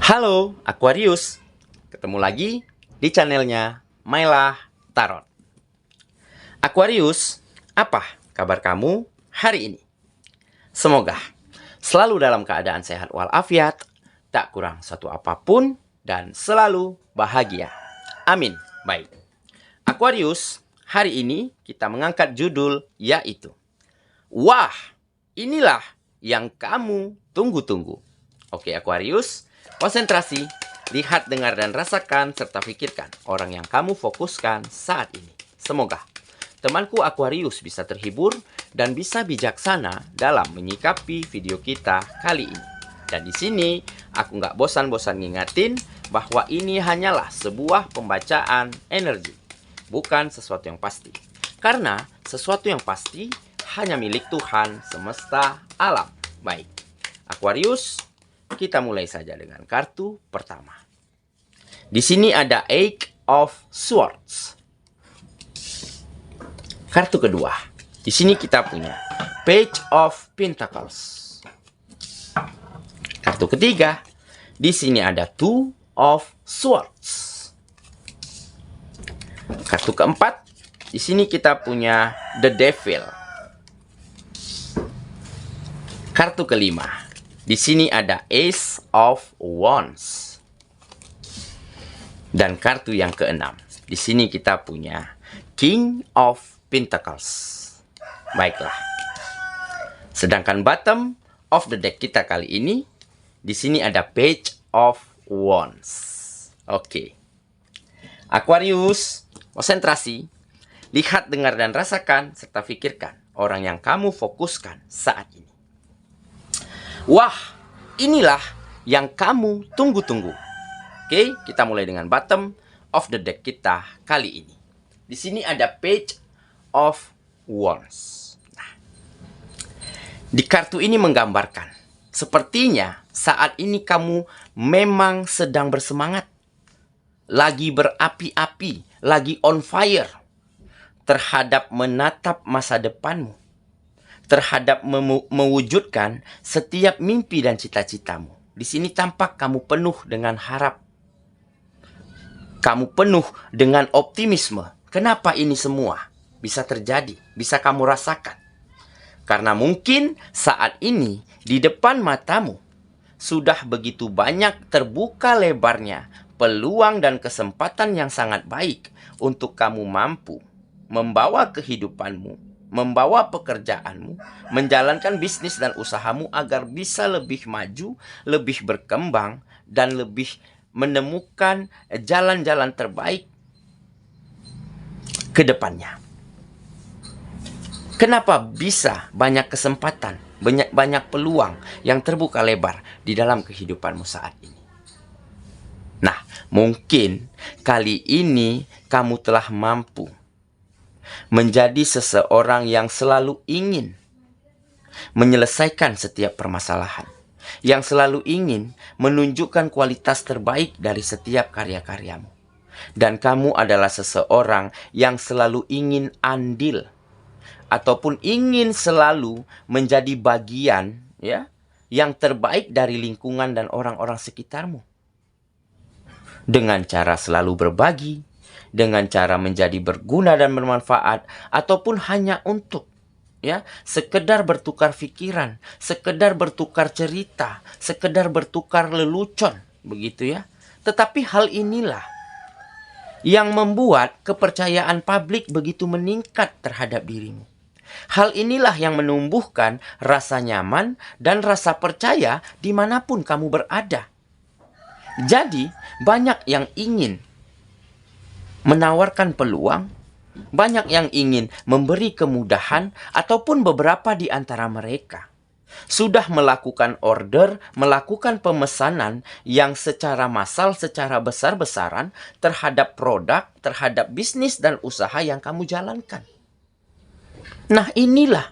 Halo Aquarius, ketemu lagi di channelnya Mylah Tarot. Aquarius, apa kabar kamu hari ini? Semoga selalu dalam keadaan sehat walafiat, tak kurang satu apapun, dan selalu bahagia. Amin. Baik, Aquarius, hari ini kita mengangkat judul yaitu Wah, inilah yang kamu tunggu-tunggu. Oke Aquarius, konsentrasi, lihat, dengar, dan rasakan, serta pikirkan orang yang kamu fokuskan saat ini. Semoga temanku Aquarius bisa terhibur dan bisa bijaksana dalam menyikapi video kita kali ini. Dan di sini aku nggak bosan-bosan ngingatin bahwa ini hanyalah sebuah pembacaan energi, bukan sesuatu yang pasti. Karena sesuatu yang pasti hanya milik Tuhan semesta alam. Baik, Aquarius, kita mulai saja dengan kartu pertama. Di sini ada Eight of Swords. Kartu kedua. Di sini kita punya Page of Pentacles. Kartu ketiga. Di sini ada Two of Swords. Kartu keempat. Di sini kita punya The Devil. Kartu kelima. Di sini ada Ace of Wands. Dan kartu yang keenam. Di sini kita punya King of Pentacles. Baiklah. Sedangkan bottom of the deck kita kali ini, di sini ada Page of Wands. Oke. Aquarius, konsentrasi, lihat, dengar, dan rasakan, serta pikirkan orang yang kamu fokuskan saat ini. Wah, inilah yang kamu tunggu-tunggu. Oke, kita mulai dengan bottom of the deck kita kali ini. Di sini ada Page of Wands. Nah, di kartu ini menggambarkan, sepertinya saat ini kamu memang sedang bersemangat, lagi berapi-api, lagi on fire terhadap menatap masa depanmu, terhadap mewujudkan setiap mimpi dan cita-citamu. Di sini tampak kamu penuh dengan harap. Kamu penuh dengan optimisme. Kenapa ini semua bisa terjadi? Bisa kamu rasakan. Karena mungkin saat ini di depan matamu sudah begitu banyak terbuka lebarnya peluang dan kesempatan yang sangat baik untuk kamu mampu membawa kehidupanmu, membawa pekerjaanmu, menjalankan bisnis dan usahamu agar bisa lebih maju, lebih berkembang, dan lebih menemukan jalan-jalan terbaik ke depannya. Kenapa bisa banyak kesempatan, banyak peluang yang terbuka lebar di dalam kehidupanmu saat ini? Nah, mungkin kali ini kamu telah mampu menjadi seseorang yang selalu ingin menyelesaikan setiap permasalahan, yang selalu ingin menunjukkan kualitas terbaik dari setiap karya-karyamu. Dan kamu adalah seseorang yang selalu ingin andil ataupun ingin selalu menjadi bagian yang terbaik dari lingkungan dan orang-orang sekitarmu. Dengan cara selalu berbagi, dengan cara menjadi berguna dan bermanfaat, ataupun hanya untuk sekedar bertukar pikiran, sekedar bertukar cerita, sekedar bertukar lelucon, begitu ya. Tetapi hal inilah yang membuat kepercayaan publik begitu meningkat terhadap dirimu. Hal inilah yang menumbuhkan rasa nyaman dan rasa percaya dimanapun kamu berada. Jadi banyak yang ingin menawarkan peluang, banyak yang ingin memberi kemudahan, ataupun beberapa di antara mereka sudah melakukan order, melakukan pemesanan yang secara massal, secara besar-besaran terhadap produk, terhadap bisnis dan usaha yang kamu jalankan. Nah, inilah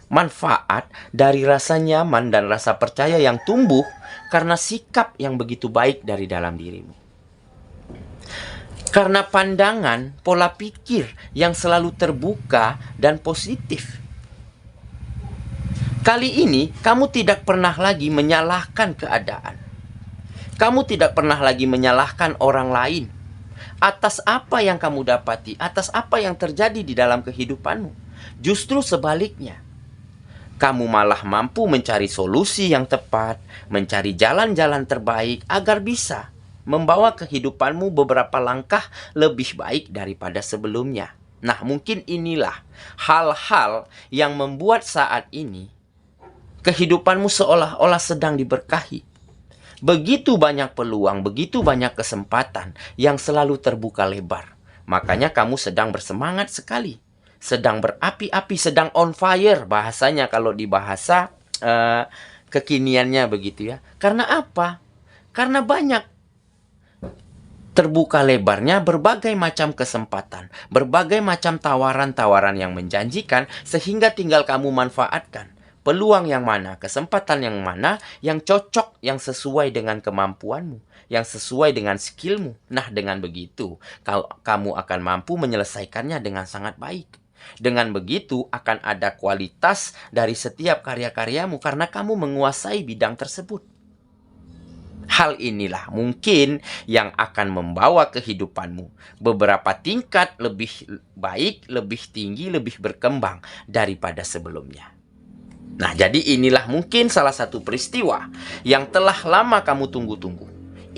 manfaat dari rasa nyaman dan rasa percaya yang tumbuh karena sikap yang begitu baik dari dalam dirimu. Karena pandangan, pola pikir yang selalu terbuka dan positif. Kali ini kamu tidak pernah lagi menyalahkan keadaan. Kamu tidak pernah lagi menyalahkan orang lain atas apa yang kamu dapati, atas apa yang terjadi di dalam kehidupanmu. Justru sebaliknya, kamu malah mampu mencari solusi yang tepat, mencari jalan-jalan terbaik agar bisa membawa kehidupanmu beberapa langkah lebih baik daripada sebelumnya. Nah, mungkin inilah hal-hal yang membuat saat ini kehidupanmu seolah-olah sedang diberkahi. Begitu banyak peluang, begitu banyak kesempatan yang selalu terbuka lebar. Makanya kamu sedang bersemangat sekali, sedang berapi-api, sedang on fire bahasanya kalau di bahasa kekiniannya begitu ya. Karena apa? Karena banyak terbuka lebarnya berbagai macam kesempatan, berbagai macam tawaran-tawaran yang menjanjikan, sehingga tinggal kamu manfaatkan peluang yang mana, kesempatan yang mana, yang cocok, yang sesuai dengan kemampuanmu, yang sesuai dengan skillmu. Nah, dengan begitu, kamu akan mampu menyelesaikannya dengan sangat baik. Dengan begitu, akan ada kualitas dari setiap karya-karyamu karena kamu menguasai bidang tersebut. Hal inilah mungkin yang akan membawa kehidupanmu beberapa tingkat lebih baik, lebih tinggi, lebih berkembang daripada sebelumnya. Nah, jadi inilah mungkin salah satu peristiwa yang telah lama kamu tunggu-tunggu.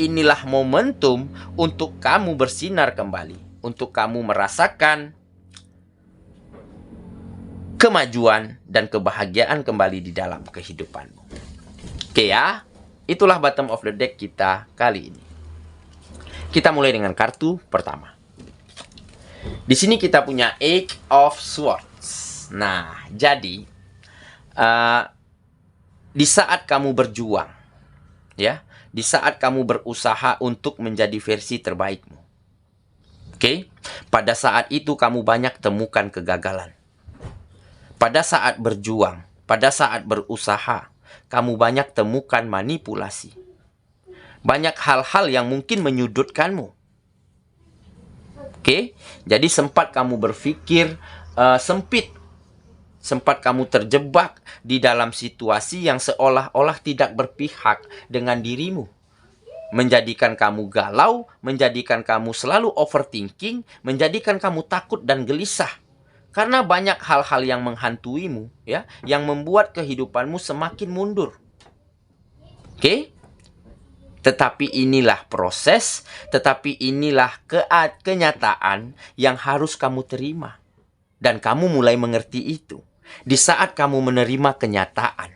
Inilah momentum untuk kamu bersinar kembali, untuk kamu merasakan kemajuan dan kebahagiaan kembali di dalam kehidupanmu. Oke ya, itulah bottom of the deck kita kali ini. Kita mulai dengan kartu pertama. Di sini kita punya Eight of Swords. Nah, jadi di saat kamu berjuang, ya, di saat kamu berusaha untuk menjadi versi terbaikmu, oke, pada saat itu kamu banyak temukan kegagalan. Pada saat berjuang, pada saat berusaha, kamu banyak temukan manipulasi. Banyak hal-hal yang mungkin menyudutkanmu. Oke, jadi sempat kamu berpikir sempit. Sempat kamu terjebak di dalam situasi yang seolah-olah tidak berpihak dengan dirimu. Menjadikan kamu galau, menjadikan kamu selalu overthinking, menjadikan kamu takut dan gelisah. Karena banyak hal-hal yang menghantuimu, ya, yang membuat kehidupanmu semakin mundur. Oke? Tetapi inilah proses, tetapi inilah kenyataan yang harus kamu terima. Dan kamu mulai mengerti itu. Di saat kamu menerima kenyataan,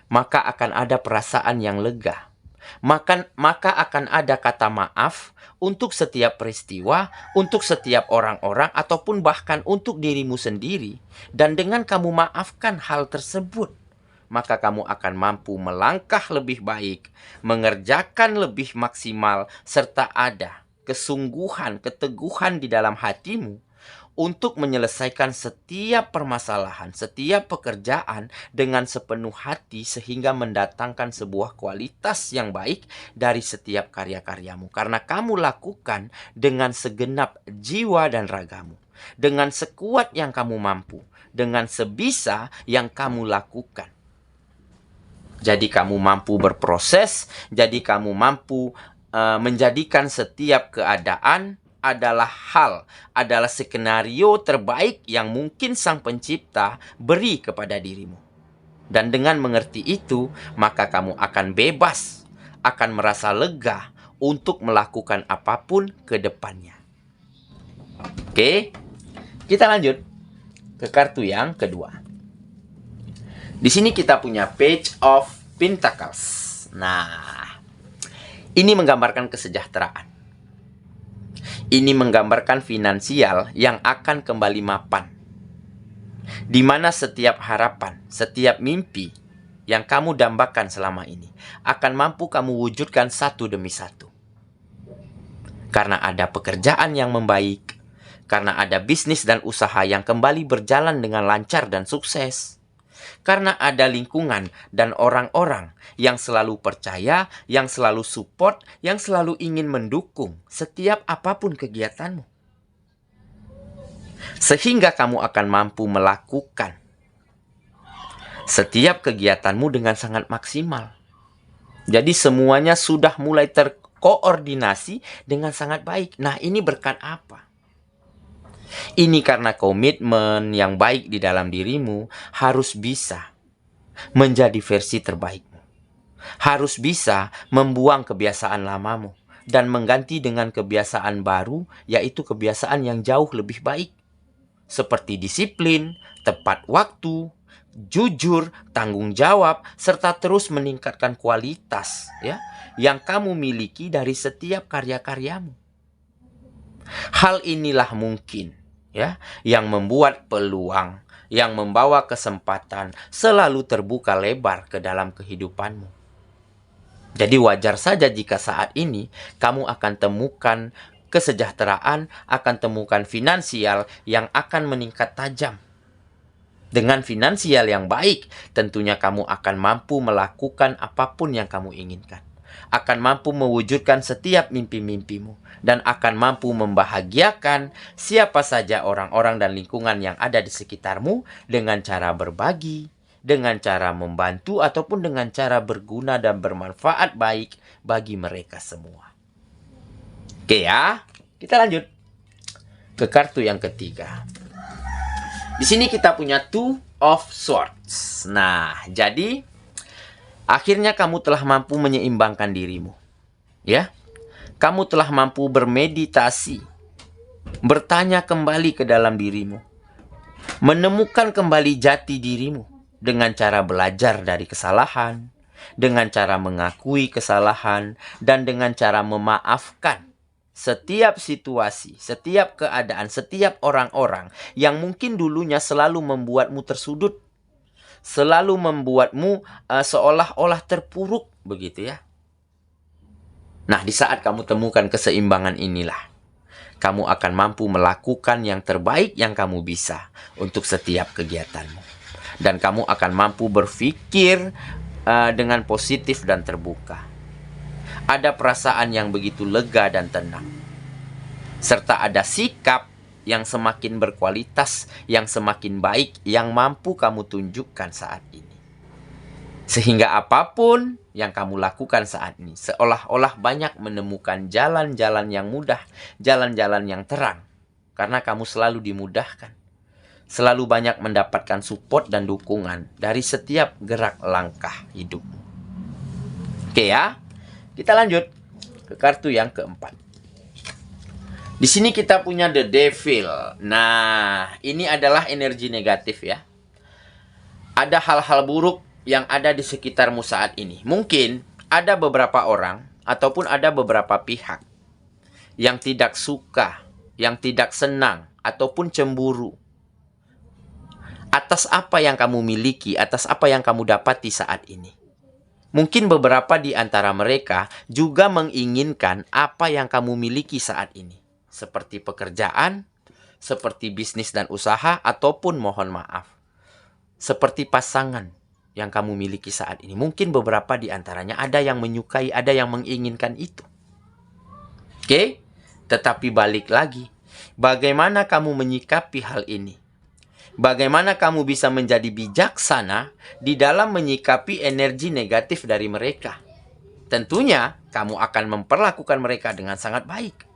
maka akan ada perasaan yang lega. Maka akan ada kata maaf untuk setiap peristiwa, untuk setiap orang-orang, ataupun bahkan untuk dirimu sendiri. Dan dengan kamu maafkan hal tersebut, maka kamu akan mampu melangkah lebih baik, mengerjakan lebih maksimal, serta ada kesungguhan, keteguhan di dalam hatimu untuk menyelesaikan setiap permasalahan, setiap pekerjaan dengan sepenuh hati sehingga mendatangkan sebuah kualitas yang baik dari setiap karya-karyamu. Karena kamu lakukan dengan segenap jiwa dan ragamu, dengan sekuat yang kamu mampu, dengan sebisa yang kamu lakukan. Jadi kamu mampu berproses, jadi kamu mampu menjadikan setiap keadaan adalah skenario terbaik yang mungkin Sang Pencipta beri kepada dirimu. Dan dengan mengerti itu, maka kamu akan bebas, akan merasa lega untuk melakukan apapun ke depannya. Oke, kita lanjut ke kartu yang kedua. Di sini kita punya Page of Pentacles. Nah, ini menggambarkan kesejahteraan. Ini menggambarkan finansial yang akan kembali mapan. Di mana setiap harapan, setiap mimpi yang kamu dambakan selama ini akan mampu kamu wujudkan satu demi satu. Karena ada pekerjaan yang membaik, karena ada bisnis dan usaha yang kembali berjalan dengan lancar dan sukses. Karena ada lingkungan dan orang-orang yang selalu percaya, yang selalu support, yang selalu ingin mendukung setiap apapun kegiatanmu. Sehingga kamu akan mampu melakukan setiap kegiatanmu dengan sangat maksimal. Jadi semuanya sudah mulai terkoordinasi dengan sangat baik. Nah, ini berkat apa? Ini karena komitmen yang baik di dalam dirimu harus bisa menjadi versi terbaikmu. Harus bisa membuang kebiasaan lamamu dan mengganti dengan kebiasaan baru, yaitu kebiasaan yang jauh lebih baik. Seperti disiplin, tepat waktu, jujur, tanggung jawab, serta terus meningkatkan kualitas ya yang kamu miliki dari setiap karya-karyamu. Hal inilah mungkin ya yang membuat peluang, yang membawa kesempatan selalu terbuka lebar ke dalam kehidupanmu. Jadi wajar saja jika saat ini kamu akan temukan kesejahteraan, akan temukan finansial yang akan meningkat tajam. Dengan finansial yang baik, tentunya kamu akan mampu melakukan apapun yang kamu inginkan. Akan mampu mewujudkan setiap mimpi-mimpimu. Dan akan mampu membahagiakan siapa saja orang-orang dan lingkungan yang ada di sekitarmu dengan cara berbagi, dengan cara membantu, ataupun dengan cara berguna dan bermanfaat baik bagi mereka semua. Oke ya, kita lanjut ke kartu yang ketiga. Di sini kita punya Two of Swords. Nah, jadi akhirnya kamu telah mampu menyeimbangkan dirimu. Ya, kamu telah mampu bermeditasi, bertanya kembali ke dalam dirimu, menemukan kembali jati dirimu dengan cara belajar dari kesalahan, dengan cara mengakui kesalahan, dan dengan cara memaafkan setiap situasi, setiap keadaan, setiap orang-orang yang mungkin dulunya selalu membuatmu tersudut, selalu membuatmu seolah-olah terpuruk, begitu ya. Nah, di saat kamu temukan keseimbangan inilah, kamu akan mampu melakukan yang terbaik yang kamu bisa untuk setiap kegiatanmu. Dan kamu akan mampu berpikir dengan positif dan terbuka. Ada perasaan yang begitu lega dan tenang. Serta ada sikap yang semakin berkualitas, yang semakin baik, yang mampu kamu tunjukkan saat ini. Sehingga apapun yang kamu lakukan saat ini, seolah-olah banyak menemukan jalan-jalan yang mudah, jalan-jalan yang terang. Karena kamu selalu dimudahkan. Selalu banyak mendapatkan support dan dukungan dari setiap gerak langkah hidupmu. Oke ya. Kita lanjut ke kartu yang keempat. Di sini kita punya The Devil. Nah, ini adalah energi negatif ya. Ada hal-hal buruk yang ada di sekitarmu saat ini. Mungkin ada beberapa orang ataupun ada beberapa pihak yang tidak suka, yang tidak senang ataupun cemburu atas apa yang kamu miliki, atas apa yang kamu dapati saat ini. Mungkin beberapa di antara mereka juga menginginkan apa yang kamu miliki saat ini. Seperti pekerjaan, seperti bisnis dan usaha, ataupun mohon maaf, seperti pasangan yang kamu miliki saat ini. Mungkin beberapa di antaranya ada yang menyukai, ada yang menginginkan itu. Oke? Tetapi balik lagi, bagaimana kamu menyikapi hal ini? Bagaimana kamu bisa menjadi bijaksana di dalam menyikapi energi negatif dari mereka? Tentunya kamu akan memperlakukan mereka dengan sangat baik.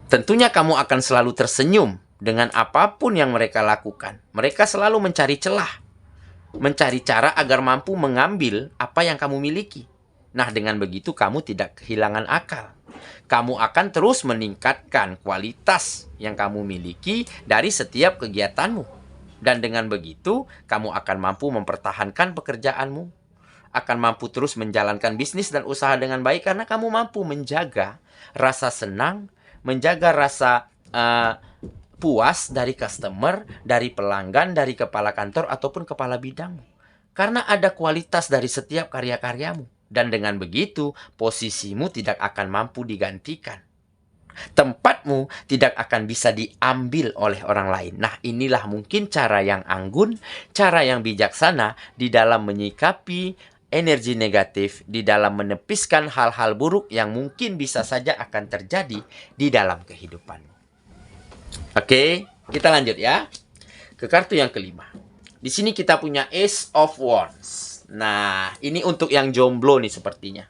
Tentunya kamu akan selalu tersenyum dengan apapun yang mereka lakukan. Mereka selalu mencari celah, mencari cara agar mampu mengambil apa yang kamu miliki. Nah, dengan begitu kamu tidak kehilangan akal. Kamu akan terus meningkatkan kualitas yang kamu miliki dari setiap kegiatanmu. Dan dengan begitu, kamu akan mampu mempertahankan pekerjaanmu. Akan mampu terus menjalankan bisnis dan usaha dengan baik karena kamu mampu menjaga rasa senang, menjaga rasa puas dari customer, dari pelanggan, dari kepala kantor ataupun kepala bidang. Karena ada kualitas dari setiap karya-karyamu. Dan dengan begitu, posisimu tidak akan mampu digantikan. Tempatmu tidak akan bisa diambil oleh orang lain. Nah, inilah mungkin cara yang anggun, cara yang bijaksana di dalam menyikapi energi negatif, di dalam menepiskan hal-hal buruk yang mungkin bisa saja akan terjadi di dalam kehidupanmu. Oke, kita lanjut ya ke kartu yang kelima. Di sini kita punya Ace of Wands. Nah, ini untuk yang jomblo nih sepertinya.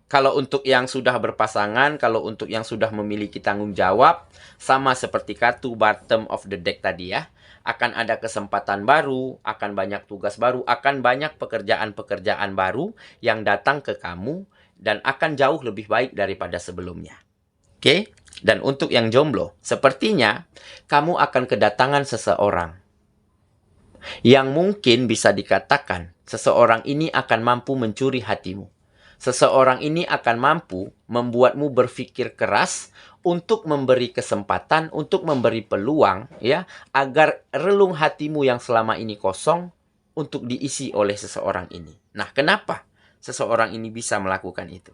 Kalau untuk yang sudah berpasangan, kalau untuk yang sudah memiliki tanggung jawab, sama seperti kartu bottom of the deck tadi ya. Akan ada kesempatan baru, akan banyak tugas baru, akan banyak pekerjaan-pekerjaan baru yang datang ke kamu dan akan jauh lebih baik daripada sebelumnya. Oke? Dan untuk yang jomblo, sepertinya kamu akan kedatangan seseorang yang mungkin bisa dikatakan seseorang ini akan mampu mencuri hatimu. Seseorang ini akan mampu membuatmu berpikir keras untuk memberi kesempatan, untuk memberi peluang, ya, agar relung hatimu yang selama ini kosong untuk diisi oleh seseorang ini. Nah, kenapa seseorang ini bisa melakukan itu?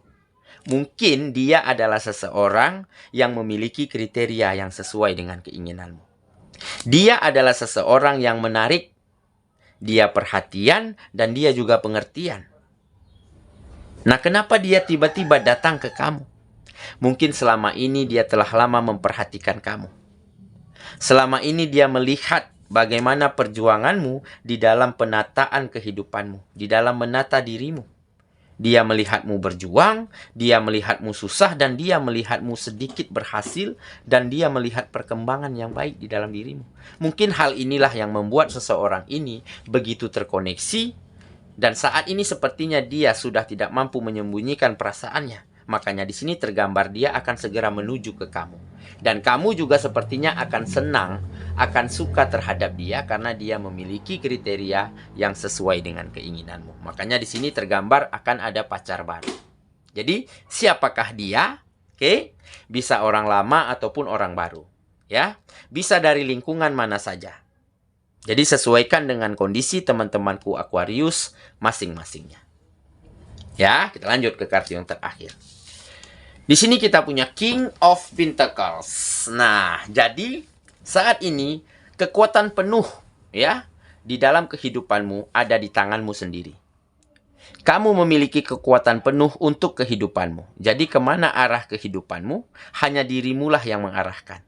Mungkin dia adalah seseorang yang memiliki kriteria yang sesuai dengan keinginanmu. Dia adalah seseorang yang menarik, dia perhatian, dan dia juga pengertian. Nah, kenapa dia tiba-tiba datang ke kamu? Mungkin selama ini dia telah lama memperhatikan kamu. Selama ini dia melihat bagaimana perjuanganmu di dalam penataan kehidupanmu, di dalam menata dirimu. Dia melihatmu berjuang, dia melihatmu susah, dan dia melihatmu sedikit berhasil, dan dia melihat perkembangan yang baik di dalam dirimu. Mungkin hal inilah yang membuat seseorang ini begitu terkoneksi. Dan saat ini sepertinya dia sudah tidak mampu menyembunyikan perasaannya. Makanya di sini tergambar dia akan segera menuju ke kamu. Dan kamu juga sepertinya akan senang, akan suka terhadap dia karena dia memiliki kriteria yang sesuai dengan keinginanmu. Makanya di sini tergambar akan ada pacar baru. Jadi siapakah dia? Oke, bisa orang lama ataupun orang baru. Ya, bisa dari lingkungan mana saja. Jadi sesuaikan dengan kondisi teman-temanku Aquarius masing-masingnya. Ya, kita lanjut ke kartu yang terakhir. Di sini kita punya King of Pentacles. Nah, jadi saat ini kekuatan penuh ya di dalam kehidupanmu ada di tanganmu sendiri. Kamu memiliki kekuatan penuh untuk kehidupanmu. Jadi kemana arah kehidupanmu? Hanya dirimulah yang mengarahkan.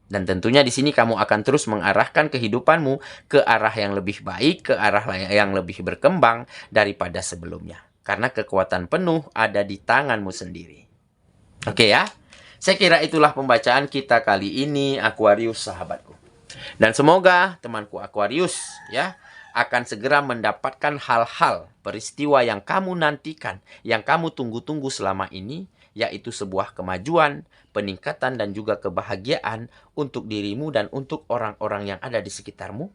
Dan tentunya di sini kamu akan terus mengarahkan kehidupanmu ke arah yang lebih baik, ke arah yang lebih berkembang daripada sebelumnya. Karena kekuatan penuh ada di tanganmu sendiri. Oke ya, saya kira itulah pembacaan kita kali ini, Aquarius sahabatku. Dan semoga temanku Aquarius ya akan segera mendapatkan hal-hal, peristiwa yang kamu nantikan, yang kamu tunggu-tunggu selama ini, yaitu sebuah kemajuan, peningkatan, dan juga kebahagiaan untuk dirimu dan untuk orang-orang yang ada di sekitarmu.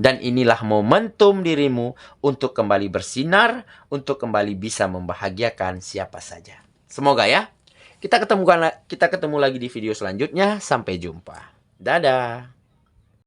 Dan inilah momentum dirimu untuk kembali bersinar, untuk kembali bisa membahagiakan siapa saja. Semoga ya. Kita ketemu lagi di video selanjutnya. Sampai jumpa. Dadah.